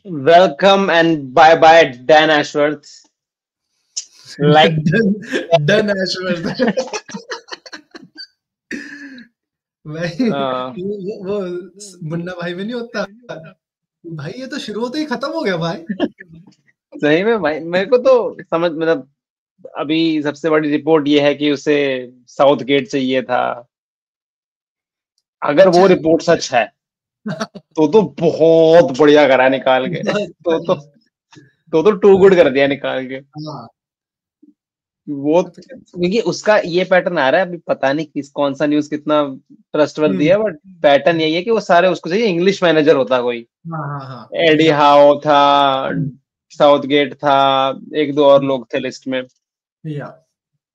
Welcome and bye bye, Dan Ashworth. Like, Dan Dan Aishwarya भाई uh, वो मुन्ना भाई में नहीं होता भाई, ये तो शुरू होते ही खत्म हो गया भाई। सही में भाई मेरे को तो समझ मतलब अभी सबसे बड़ी रिपोर्ट ये है कि उसे साउथ गेट चाहिए था। अगर अच्छा वो है। रिपोर्ट सच है तो बहुत बढ़िया करा है निकाल के। बस तो भाई। तो टू गुड कर दिया निकाल के। हाँ वो क्योंकि उसका ये पैटर्न आ रहा है, अभी पता नहीं कौन सा न्यूज कितना ट्रस्टवर्दी हम्म, है, बट पैटर्न यही है कि वो सारे उसको चाहिए इंग्लिश मैनेजर होता कोई। हाँ हाँ हाँ एडी या हाउ था, साउथगेट था, एक दो और लोग थे लिस्ट में। या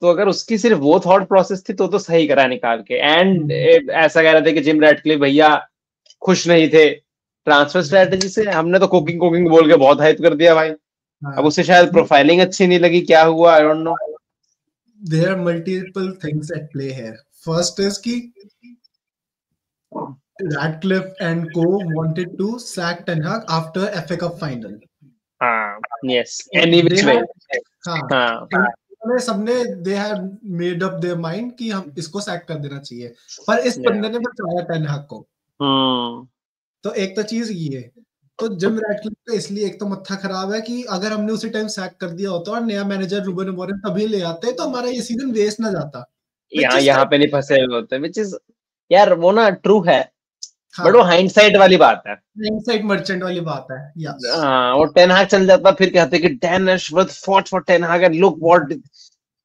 तो अगर उसकी सिर्फ वो थॉट प्रोसेस थी तो सही करा निकाल के। एंड ऐसा कह रहे थे कि जिम रैटक्लिफ भैया खुश नहीं थे ट्रांसफर स्ट्रेटेजी से। हमने तो कुकिंग कुकिंग बोल के बहुत हाइप कर दिया भाई। अब हाँ। उसे शायद प्रोफाइलिंग अच्छी नहीं लगी, क्या हुआ I don't know. There are multiple things at play here. First is कि Radcliffe and co wanted to sack Ten Hag after FA Cup final. हाँ, yes, So any they which way. had हाँ हाँ, उन्होंने सबने they had made up their mind कि हम इसको sac कर देना चाहिए, पर इस या, बंदे ने बचाया टेन हाग को। हम्म, तो एक तो चीज ये है। तो जिम रैटक्लिफ का इसलिए एक तो मत्था खराब है कि अगर हमने उसी टाइम सैक कर दिया होता और नया मैनेजर रूबन अमोरिम तभी ले आते तो हमारा ये सीजन वेस्ट ना जाता, विच यहाँ इज यहाँ पे नहीं फंसे हुए होते, विच इज यार वो ना ट्रू है। बट वो हाँ हाइंडसाइट वाली बात है। इनसाइड मर्चेंट वाली बात है। यस हाँ, वो टेन हाग चल जाता फिर कहते कि Dan Ashworth fought for ten हाग एंड लुक व्हाट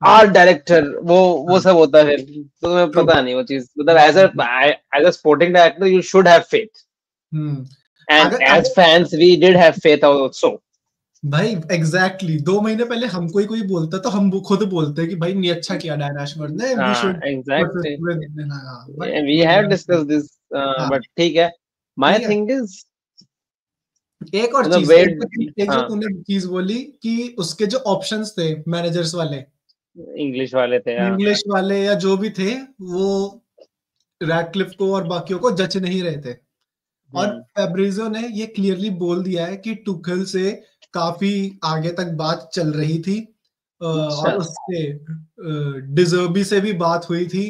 हाँ आर डायरेक्टर, वो हाँ सब होता है। फिर तो तुम्हें ट्रू पता नहीं वो चीज, मतलब as a sporting director you should have faith. Hmm and अगर एज अगर fans we did have faith also. भाई एग्जैक्टली 2 महीने पहले हमको ही कोई बोलता तो हम वो खुद बोलते हैं कि भाई नहीं अच्छा किया डैन एशवर्थ ने, वी हाँ, should exactly, but we have discuss this, हाँ बट ठीक है। माय ठीक है। थिंग इज एक और मतलब चीज, वेट। एक जो हाँ, तूने चीज बोली कि उसके जो ऑप्शंस थे मैनेजर्स वाले, इंग्लिश वाले थे, हाँ। इंग्लिश वाले या जो भी थे, वो रैटक्लिफ को और बाकियों को जच नहीं रहे थे। और हम्म, फैब्रिजो ने ये क्लियरली बोल दिया है कि टुखल से काफी आगे तक बात चल रही थी, अच्छा, और उससे डिजर्बी से भी बात हुई थी।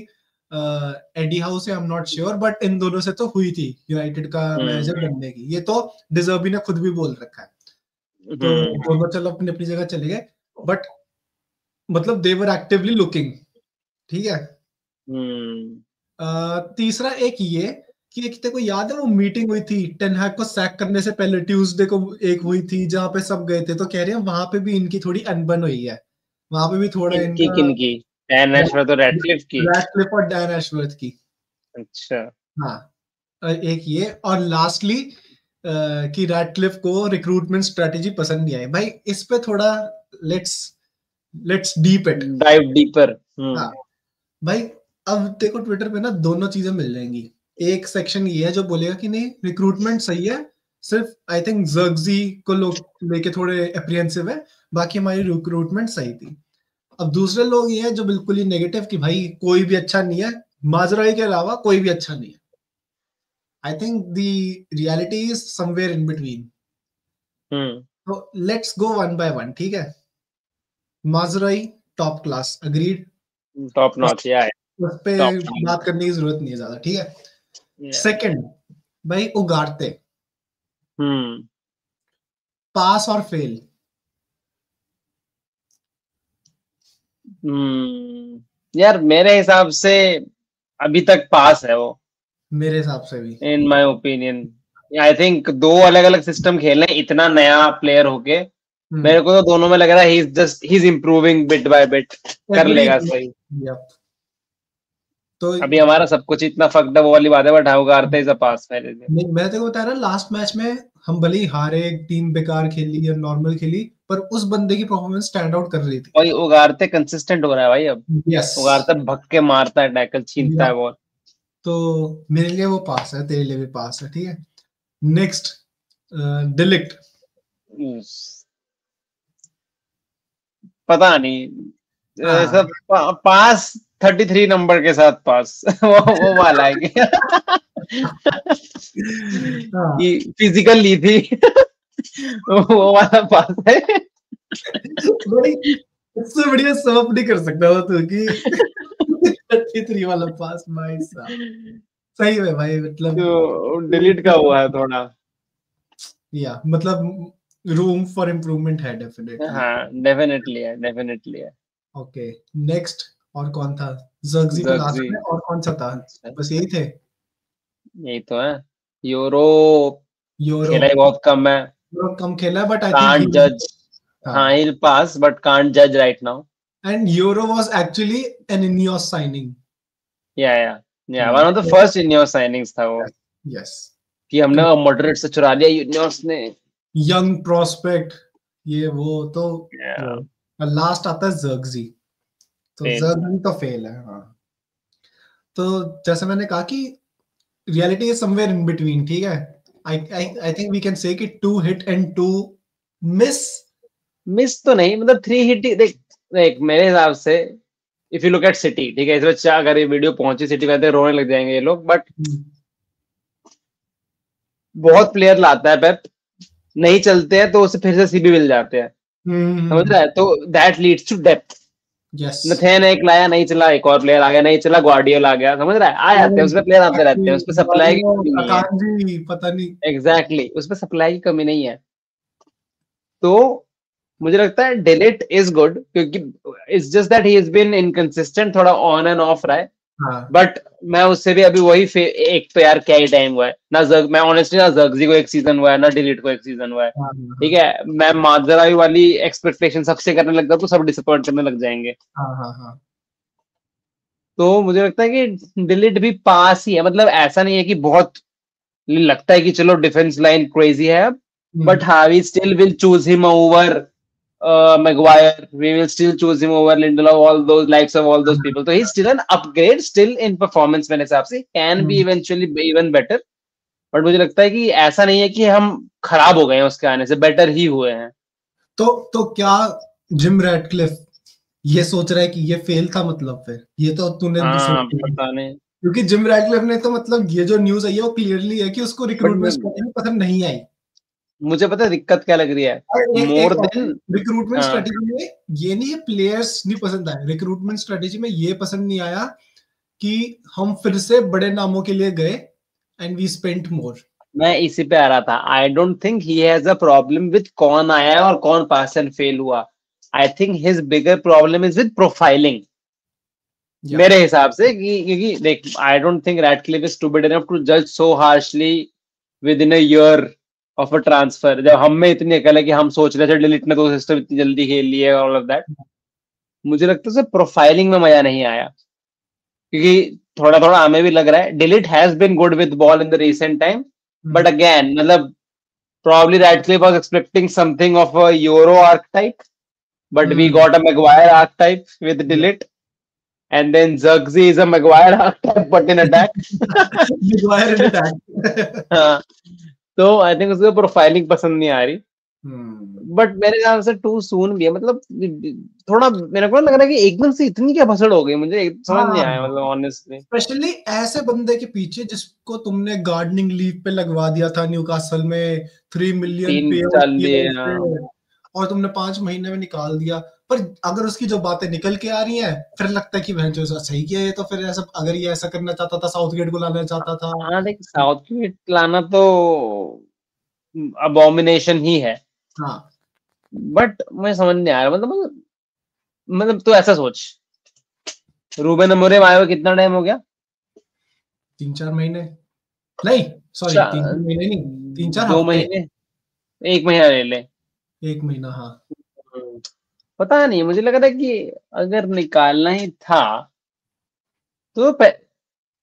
एडी हाउ से I am not sure, but in दोनों से तो हुई थी यूनाइटेड का हम्म, मैनेजर बनने की, ये तो डिजर्बी ने खुद भी बोल रखा है। तो हम्म, दोनों चलो अपनी अपनी जगह चले गए, बट मतलब दे वर एक्टिवली लुकिंग। ठीक है। हम्म। तीसरा एक ये कि एक तेरे को याद है वो मीटिंग हुई थी टेन हैग को सैक करने से पहले ट्यूसडे को, एक हुई थी जहां पे सब गए थे, तो कह रहे हैं वहां पे भी इनकी थोड़ी अनबन हुई है, वहां पे भी थोड़ा किनकी इनका किनकी? डैन एशवर्थ और रैटक्लिफ की? रैटक्लिफ और डैन एशवर्थ की। अच्छा। हाँ एक ये, और लास्टली कि रैटक्लिफ को रिक्रूटमेंट स्ट्रेटेजी पसंद नहीं आई। भाई इस पे थोड़ा let's let's deep it. Dive deeper. हाँ भाई, अब देखो ट्विटर पे ना दोनों चीजें मिल जाएंगी। एक सेक्शन ये है जो बोलेगा कि नहीं रिक्रूटमेंट सही है, सिर्फ आई थिंक जर्गजी को लोग लेके थोड़े अप्रिहेंसिव है, बाकी हमारी रिक्रूटमेंट सही थी। अब दूसरे लोग ये है जो बिल्कुल ही नेगेटिव कि भाई कोई भी अच्छा नहीं है, माजराई के अलावा कोई भी अच्छा नहीं है। I think the reality is somewhere in between. Hmm, तो let's go one by one, ठीक है। Mazraoui top class, agreed. Top notch, या उस पे टॉप। बात करने की जरूरत नहीं है ज्यादा, ठीक है। या, सेकंड, भाई उगारते, हम्म, पास और फेल। यार मेरे हिसाब से अभी तक पास है वो, मेरे हिसाब से भी। In my opinion. I think दो अलग अलग सिस्टम खेलने, इतना नया प्लेयर होके मेरे को तो दोनों में लग रहा है he is improving bit by bit. कर एग्री। लेगा सही। यप। तो अभी हमारा सब कुछ इतना फक्ड वो वाली बात है, बट हाँ उगारते इज अ पास मेरे लिए। मैं तेको बता रहा लास्ट मैच में हम भले ही हारे, टीम बेकार खेली या नॉर्मल खेली, पर उस बंदे की परफॉर्मेंस स्टैंड आउट कर रही थी। भाई उगारते कंसिस्टेंट हो रहा है भाई अब। यस। उगारते भक्के मारता है, टैकल छीनता है यप। बॉल। तो मेरे लिए वो पास है, तेरे लिए भी पास है, ठीक है। नेक्स्ट, डिलिक्ट। पता नहीं, हाँ सब पास 33 नंबर के साथ पास। वो वाला है हाँ कि फिजिकल ली थी। वो वाला पास है। भाई इससे बढ़िया सर्व नहीं कर सकता था तू कि 33 वाला पास भाई साहब। सही में भाई मतलब तो डिलीट का हुआ है थोड़ा। या मतलब रूम फॉर इम्प्रूवमेंट है डेफिनेटली। हाँ डेफिनेटली है, डेफिनेटली है। ओके नेक्स्ट और कौन था? जर्गजी तो लास्ट जर्गजी में, और कौन सा था? बस यही थे। यही तो है। यूरो यूरो खेला ही बहुत कम है। यूरो कम खेला बट आई थिंक कांट जज। हाँ। हाँ he'll pass but can't judge right now. And euro was actually an Ineos signing. Yeah, one of the first Ineos signings था वो, यस कि हमने मॉडरेट से चुरा लिया Ineos ने। यंग प्रोस्पेक्ट ये वो तो Yeah, लास्ट आता है जर्गजी। तो fail. जर्गजी तो फेल है हाँ। तो जैसे मैंने कहा कि reality is somewhere in between, ठीक है। I think we can say कि 2 हिट एंड 2 मिस। मिस तो नहीं, मतलब 3 हिट। देख देख मेरे हिसाब से if you look at city, ठीक है, इस बच्चा अगर ये वीडियो पहुंची सिटी में रोने लग जाएंगे ये लोग, बट बहुत प्लेयर लाता है पेप, नहीं चलते हैं तो उसे फिर से सीबी मिल जाते हैं, समझ रहा है? तो that leads to depth. Yes नथेन एक लाया, नहीं चला, एक और प्लेयर आ गया, नहीं चला, ग्वार्डियोला आ गया, समझ रहा है? आ जाते हैं उसमें, प्लेयर आते रहते हैं, उसमें सप्लाई की कमी नहीं है। अकांजी पता नहीं। एग्जैक्टली उसमें सप्लाई की कमी नहीं है। तो मुझे लगता है डिलीट इज गुड, क्योंकि it's just that he has been inconsistent, थोड़ा ऑन एंड ऑफ रहा है। हाँ बट मैं उससे भी अभी वही एक तो यार क्या ही टाइम हुआ है ना, मैं ऑनेस्टली ना जर्गजी को एक सीजन हुआ है ना डिलीट को एक सीजन हुआ है। हाँ ठीक है, मैं माजराई वाली एक्सपेक्टेशन सबसे करने लग गया तो सब डिसअपॉइंट करने लग जाएंगे। हाँ हाँ हाँ। तो मुझे लगता है कि डिलीट भी पास ही है, मतलब ऐसा नहीं है कि बहुत लगता है कि चलो डिफेंस लाइन क्रेजी है अब, बट हाँ we still will choose him over Maguire, we will still choose him over Lindelof, all those likes of all those people. So he's still an upgrade, still in performance मेरे हिसाब से, can be eventually even better. But मुझे लगता है कि ऐसा नहीं है कि हम खराब हो गए हैं उसके आने से, बेटर ही हुए हैं। तो क्या जिम रैटक्लिफ ये सोच रहा है कि ये फेल था? मतलब फिर ये तो तूने हाँ सोचा, पता नहीं, क्योंकि जिम रैटक्लिफ ने तो मतलब ये जो न्यूज आई है वो क्लियरली है कि उसको रिक्रूटमेंट बट स्ट्रेटजी पसंद नहीं आई। मुझे पता है दिक्कत क्या लग रही है, और एक एक मोर देन। रिक्रूटमेंट हाँ स्ट्रेटजी में ये नहीं है प्लेयर्स नहीं पसंद आए, रिक्रूटमेंट स्ट्रेटजी में ये पसंद नहीं आया कि हम फिर से बड़े नामों के लिए गए एंड वी स्पेंट मोर। मैं इसी पे आ रहा था। I don't think he has a problem with कौन आया है और कौन पास एंड फेल हुआ। I think his bigger problem is with profiling, मेरे हिसाब से। क्योंकि देख, I don't think Ratcliffe is stupid enough to जज so harshly within a year of a transfer. जब हम में इतनी अकल है कि हम सोच रहे थे डिलीट ने तो सिस्टम इतनी जल्दी खेल लिया ऑल ऑफ दैट, मुझे लगता है उसे प्रोफाइलिंग में मजा नहीं आया। क्योंकि थोड़ा थोड़ा हमें भी लग रहा है de Ligt has been good with ball in the recent time, but again मतलब probably Radcliffe was expecting something of a Euro archetype, but we got a Maguire archetype with delete. And then Zirkzee is a Maguire archetype, but in attack. Maguire in attack. हाँ, तो I think उसको profiling पसंद नहीं आ रही। But मेरे ख्याल से too soon भी है, मतलब थोड़ा मेरे को लग रहा है कि एकदम से इतनी क्या भसड़ हो गई, मुझे समझ नहीं आया, मतलब ऑनेस्टली। स्पेशली ऐसे बंदे के पीछे जिसको तुमने गार्डनिंग लीव पे लगवा दिया था न्यूकासल में, 3 मिलियन पे और तुमने 5 महीने में निकाल दिया। पर अगर उसकी जो बातें निकल के आ रही हैं फिर लगता है कि वह जो सही किया है, तो फिर ऐसा अगर ये ऐसा करना चाहता था साउथगेट को लाना चाहता था। हाँ देख, साउथगेट लाना तो अबोमिनेशन ही है। हाँ बट मैं समझ नहीं आ रहा, मतलब तू ऐसा सोच, रूबेन अमोरिम आए हुए कितना टाइम हो गया? 3-4 महीने नहीं, सॉरी 3 महीने नहीं, 3-4 2 हफ्ते। महीने, 1 महीना ले ले। 1 महीना हाँ। पता नहीं, मुझे लग रहा है कि अगर निकालना ही था तो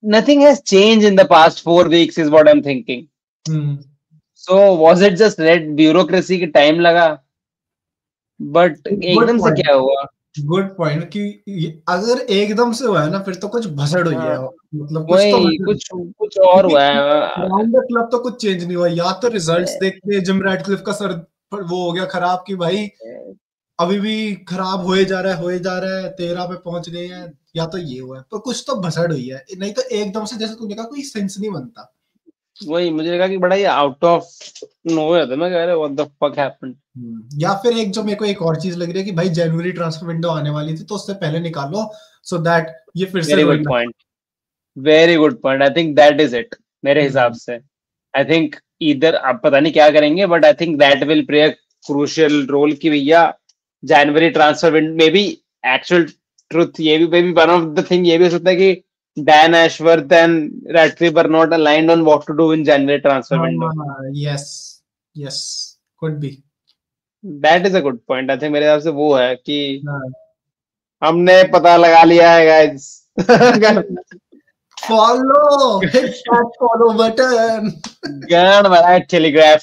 nothing has changed in the past 4 weeks is what I'm thinking. So was it just red bureaucracy की टाइम लगा? बट एकदम से क्या हुआ? गुड पॉइंट कि अगर एकदम से हुआ है ना फिर तो कुछ भसड़ हुई है, मतलब कुछ और हुआ है। अराउंड द क्लब तो कुछ चेंज नहीं हुआ, या तो रिजल्ट्स देख के जिम रैटक्लिफ का सर वो हो गया खराब कि भाई अभी भी खराब होए जा रहा है 13 पे पहुंच गए हैं, या तो ये हुआ है, पर कुछ तो भसड़ हुई है, नहीं तो एकदम से जैसे तूने कहा कोई सेंस नहीं बनता। वही मुझे लगा कि बड़ा ही आउट ऑफ नोवेयर था। मैं कह रहा व्हाट द फक हैपेंड। या फिर एक जो मेरे को एक और चीज लग रही है कि भाई जनवरी ट्रांसफर विंडो आने वाली थी तो उससे पहले निकालो सो दैट ये फिर से वेरी रोई गुड ना। Point, very good point. I think that is it मेरे हिसाब से। आई थिंक इधर आप पता नहीं क्या करेंगे, but I think that will play a crucial role कि भैया जनवरी ट्रांसफर विंडो में भी एक्चुअल ट्रुथ ये भी may be one of the thing ये भी हो सकता है कि Dan Ashworth and Ratcliffe are not aligned on what to do in January transfer window. Yes yes could be. That is a good point. I think मेरे हिसाब से वो है कि हमने पता लगा लिया है guys. Follow hit that follow button. गान बना टेलीग्राफ।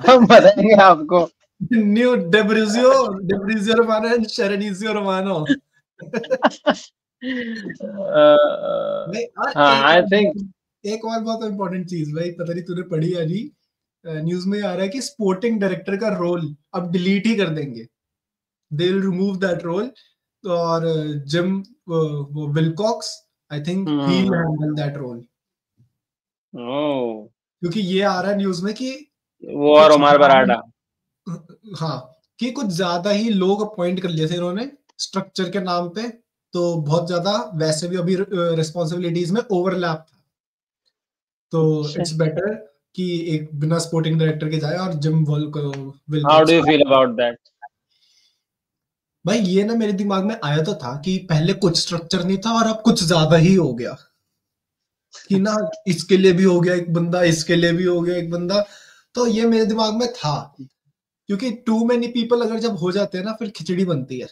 हम बताएंगे आपको। न्यू डेब्रिजियो रोमानो एंड शेरेनिजियो रोमानो। हाँ आई थिंक एक और बहुत इंपॉर्टेंट चीज भाई, पता नहीं तूने पढ़ी या नहीं, न्यूज में आ रहा है कि स्पोर्टिंग डायरेक्टर का रोल अब डिलीट ही कर देंगे। They will remove that role और जिम वो Wilcox I think he will handle that role. क्योंकि ये आ रहा है न्यूज में कि वो और उमर बराडा, हाँ कि कुछ ज्यादा ही लोग अपॉइंट कर लिए थे इन्होंने स्ट्रक्चर के नाम पे, तो बहुत ज्यादा वैसे भी अभी रिस्पॉन्सिबिलिटीज में ओवरलैप था, तो इट्स बेटर कि एक बिना स्पोर्टिंग डायरेक्टर के जाए और gym will. How do you feel about that? भाई ये ना मेरे दिमाग में आया तो था कि पहले कुछ स्ट्रक्चर नहीं था और अब कुछ ज्यादा ही हो गया कि ना इसके लिए भी हो गया एक बंदा, इसके लिए भी हो गया एक बंदा, तो ये मेरे दिमाग में था क्योंकि टू मेनी पीपल अगर जब हो जाते हैं ना फिर खिचड़ी बनती है,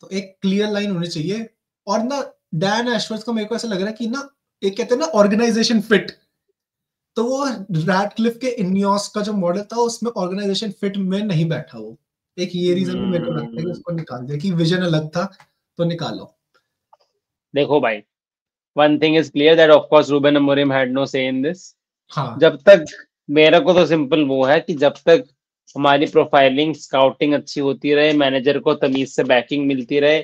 तो एक क्लियर लाइन होनी चाहिए। और ना डैन एशवर्थ को मेरे को ऐसा लग रहा है कि ना एक कहते हैं ना ऑर्गेनाइजेशन फिट, तो वो रैटक्लिफ के इनियोस का जो मॉडल था उसमें ऑर्गेनाइजेशन फिट में नहीं बैठा वो। एक ये रीजन भी मेरे को लगता है कि उसको निकाल दिया कि विजन अलग था तो निकालो। देखो भाई, one thing is clear that of course Ruben Amorim had no say in this. हाँ जब तक मेरा को तो सिंपल वो है कि जब तक हमारी प्रोफाइलिंग स्काउटिंग अच्छी होती रहे, मैनेजर को तमीज से बैकिंग मिलती रहे,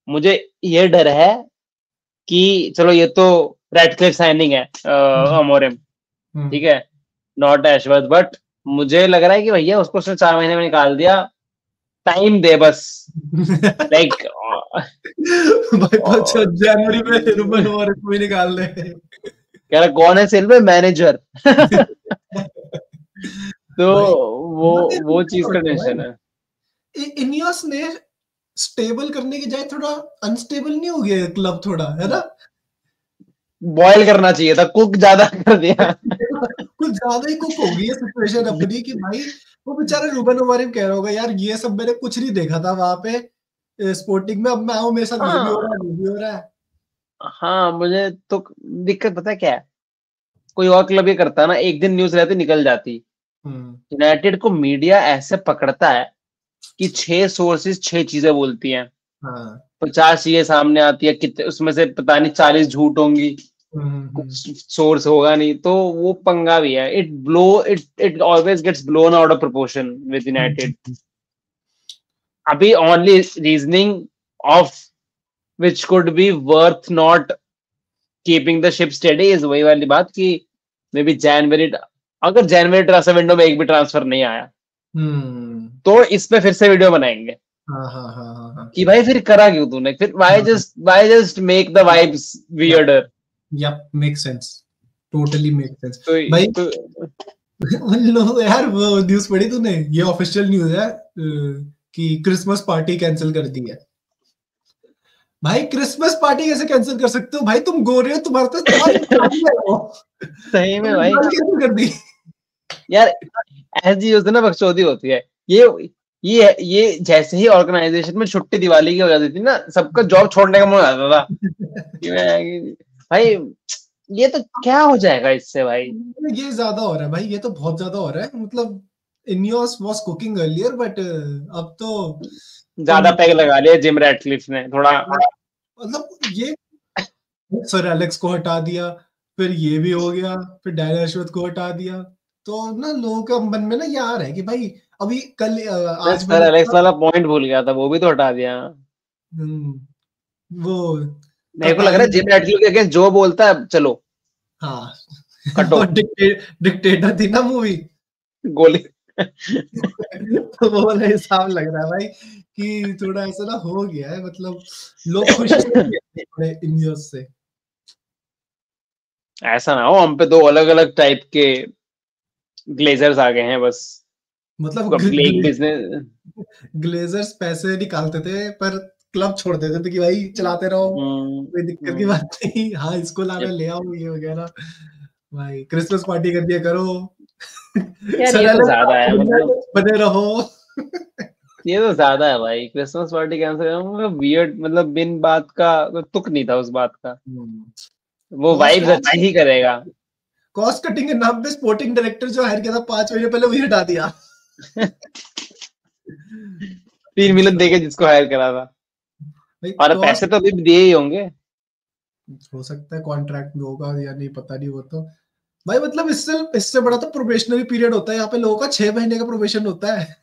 मुझे ये डर है कि चलो ये तो रैटक्लिफ साइनिंग है अमोरिम, ठीक है, नॉट एशवर्थ, बट मुझे लग रहा है कि भैया उसको उसने 4 महीने में निकाल दिया, टाइम दे बस। लाइक जनवरी में रुबन अमोरिम भी निकाल दे। कह रहा कौन है सेल में मैनेजर। तो वो चीज का टेंशन है। इनियोस ने स्टेबल करने की जाए थोड़ा अनस्टेबल नहीं हो गया क्लब थोड़ा, है ना? बॉयल करना चाहिए था, कुक ज्यादा कर दिया। कुछ ज्यादा ही कुक हो गई है सिचुएशन अपनी कि भाई वो बेचारा रूबन अमोरिम कह रहा होगा यार ये सब मैंने कुछ नहीं देखा था वहां पे स्पोर्टिंग में, अब मैं आऊं मेरे साथ ये भी हो रहा है वो भी हो रहा है। हाँ मुझे तो दिक्कत पता है क्या है, कोई और क्लब ये करता ना, एक दिन न्यूज रहती निकल जाती। यूनाइटेड को मीडिया ऐसे पकड़ता है कि 6 सोर्सेज 6 चीजें बोलती हैं, 50 चीजें सामने आती है, कितने उसमें से पता नहीं 40 झूठ होंगी, सोर्स होगा नहीं, तो वो पंगा भी है। It always gets blown out of proportion with United. अभी only reasoning of which could be worth not keeping the ship steady is वही वाली बात कि मे बी अगर जनवरी ट्रांसफर विंडो में एक भी ट्रांसफर नहीं आया तो इस पे फिर से वीडियो बनाएंगे कि भाई फिर करा क्यों तूने, फिर why just make the vibes weirder. Yep, makes sense, totally makes sense. भाई यार वो न्यूज़ पढ़ी तूने? ये ऑफिशियल न्यूज़ है कि क्रिसमस पार्टी कैंसिल कर दी है। भाई क्रिसमस पार्टी कैसे कैंसिल कर सकते हो भाई, तुम गोरे हो, तुम्हारे तो सही में भाई कैंसिल कर दी यार। ऐसी होती ना बकचोदी होती है। ये जैसे ही ऑर्गेनाइजेशन में छुट्टी दिवाली की हो जाती थी ना, सबका जॉब छोड़ने का मन आता था भाई ये तो क्या हो जाएगा इससे भाई। ये ज्यादा हो रहा है भाई, ये तो बहुत ज्यादा हो रहा है। मतलब Ineos was cooking earlier but अब तो ज्यादा पैग लगा लिया जिम रैटक्लिफ ने थोड़ा। मतलब ये सर एलेक्स को हटा दिया, फिर ये भी हो गया, फिर डैन एशवर्थ को हटा दिया, तो ना लोगों के मन में ना ये आ रहा है कि भाई अभी कल आज सर एलेक्स वाला पॉइंट भूल गया था, वो भी तो हटा दिया। वो मेरे को लग रहा है जिम रैटक्लिफ के अगेंस्ट जो बोलता है चलो हाँ कटो डिक्टेटर थी ना मूवी, गोली। तो वो वाला हिसाब लग रहा है भाई कि थोड़ा ऐसा ना हो गया है, मतलब लोग खुश नहीं है थोड़े इन न्यूज़ से। ऐसा ना हो हम पे दो अलग अलग टाइप के ग्लेजर्स आ गए हैं बस। मतलब लेग बिजनेस। ग्लेजर्स पैसे निकालते थे पर क्लब छोड़ देते थे कि भाई चलाते रहो, कोई दिक्कत की बात नहीं, हाँ इसको लाना ले आओ ये वगैरह, भाई क्रिसमस पार्टी कर दिया करो, यार ये तो ज्यादा है, मतलब बने रहो। ये तो ज्यादा है भाई। क्रिसमस पार्टी कैंसिल करना मतलब वियर्ड, मतलब बिन बात का कोई तुक नहीं था उस बात का। वो वाइब्स अच्छी ही करेगा। कॉस्ट कटिंग के नाम पे स्पोर्टिंग डायरेक्टर जो हायर किया था 5 महीने पहले वही हटा दिया। 3 मिलियन देके जिसको हायर करा था, और पैसे तो अभी दिए ही होंगे। हो सकता है कॉन्ट्रैक्ट में होगा या नहीं, पता नहीं वो तो भाई, मतलब इससे बड़ा तो प्रोबेशनरी पीरियड होता है, यहाँ पे लोगों का 6 महीने का प्रोबेशन होता है।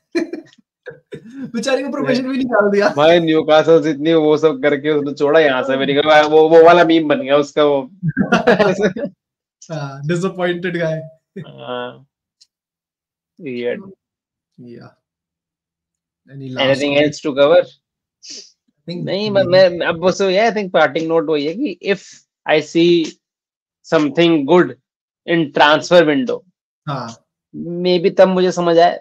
बेचारी को प्रोबेशन भी निकाल दिया भाई न्यूकासल से इतनी वो सब करके उसने छोड़ा यहाँ से अमेरिका, वो वाला मीम बन गया उसका वो। Disappointed guy. Weird. Yeah. Anything else to cover? नहीं मैं अब बस आई थिंक पार्टिंग नोट वही है कि if I see something good in transfer window, may be तब मुझे समझ आए।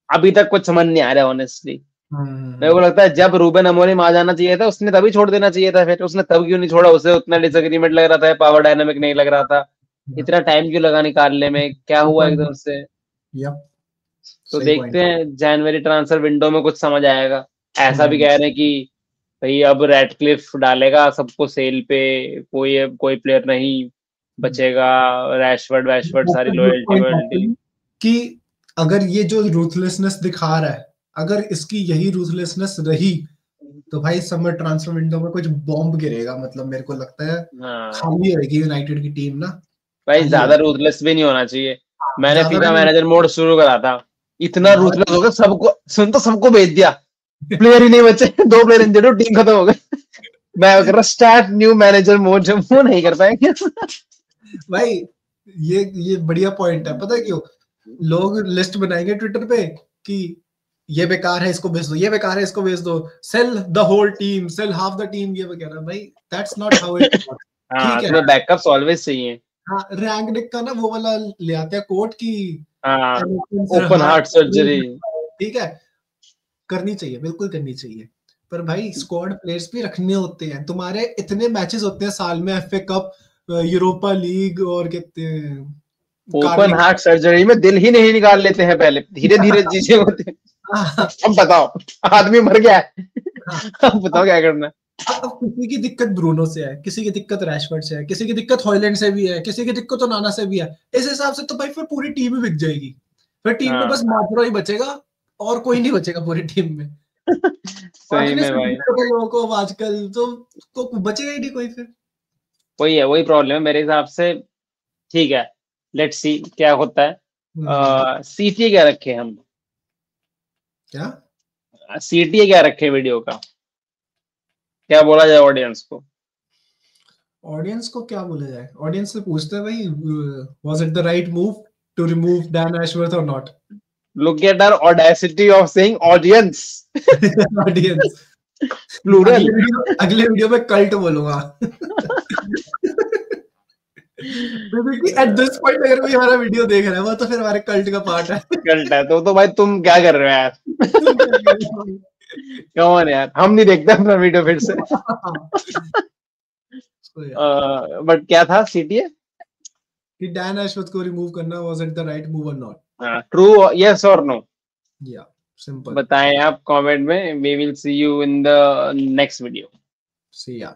अभी तक कुछ समझ नहीं आ रहा ऑनेस्टली। मेरे को लगता है जब रूबेन अमोरिम आ जाना चाहिए था उसने तभी छोड़ देना चाहिए था, फिर उसने तब क्यों नहीं छोड़ा? उसे उतना डिसएग्रीमेंट लग रहा था, पावर डायनामिक नहीं लग रहा था, इतना टाइम क्यों लगा निकालने में, क्या हुआ एकदम से? तो देखते हैं जनवरी ट्रांसफर विंडो में कुछ समझ आएगा। ऐसा भी कह रहे हैं कि भाई अब रैडक्लिफ डालेगा सबको सेल पे, कोई प्लेयर नहीं बचेगा, रैशवर्ड सारी लॉयल्टी कि अगर ये जो रूथलेसनेस दिखा रहा है, अगर इसकी यही रूथलेसनेस रही तो भाई समर ट्रांसफर विंडो में कुछ बॉम्ब गिरेगा, मतलब मेरे को लगता है खाली रहेगी यूनाइटेड की टीम ना भाई। ज्यादा रूथलेस भी नहीं होना चाहिए। मैंने फीफा मैनेजर मोड शुरू करा था, इतना रूथलेस हो गया, सबको भेज दिया, प्लेयर ही नहीं बचे, 2 प्लेयर इंजर्ड हो, टीम खत्म हो गई। मैं कर रहा स्टार्ट न्यू मैनेजर मोड, जब वो नहीं कर पाएंगे। भाई ये बढ़िया पॉइंट है, पता है क्यों? लोग लिस्ट बनाएंगे ट्विटर पे कि ये बेकार है इसको भेज दो, ये बेकार है इसको भेज दो, sell the whole team, sell half the team, ये वगैरह। भाई that's not how it works. ठीक है, तुम्हें बैकअप्स ऑलवेज चाहिए। हाँ, रैंगनिक का ना वो वाला ले आते हैं कोट की ओपन हार्ट सर्जरी, ठीक है, करनी चाहिए, बिल्कुल करनी चाहिए, पर भाई स्क्वाड प्लेयर्स भी रखने होते हैं। तुम्हारे इतने मैचेस होते हैं साल में, एफए कप, यूरोपा लीग, और कहते हैं ओपन हार्ट सर्जरी में दिल ही नहीं निकाल लेते हैं पहले, धीरे धीरे चीजें होती हैं। अब बताओ, आदमी मर गया है, अब बताओ क्या करना है। अब किसी की दिक्कत ब्रूनो से है, किसी की दिक्कत रैशफोर्ड से है, किसी की दिक्कत हॉयलैंड से भी है, किसी की दिक्कत तो नाना से भी है। इस हिसाब से तो भाई फिर पूरी टीम ही बिक जाएगी, फिर टीम में बस मात्रा ही बचेगा और कोई नहीं बचेगा पूरी टीम में। सही में भाई, लोगों को आजकल तो बचेगा ही नहीं कोई। फिर वही प्रॉब्लम है मेरे हिसाब से। ठीक है, लेट्स सी क्या होता है। सीटीए क्या रखे हम? क्या सीटीए क्या रखे वीडियो का? क्या बोला जाए ऑडियंस को? ऑडियंस को क्या बोला जाए? ऑडियंस से पूछते हैं भाई, was it the right move to remove Dan Ashworth और not? Look at our audacity of saying audience. Audience plural. अगले वीडियो में कल्ट बोलूंगा। एट दिस पॉइंट अगर कोई हमारा वीडियो देख रहा है वो तो फिर हमारे कल्ट का पार्ट है। कल्ट है तो भाई तुम क्या कर रहे हो यार? कौन यार, हम नहीं देखते अपना वीडियो फिर से। बट क्या था सीटीए कि डैन एशवर्थ को रिमूव करना, was it the right move और नॉट? ट्रू, यस और नो? या सिंपल बताएं आप कमेंट में। We will see you in the next video. See या।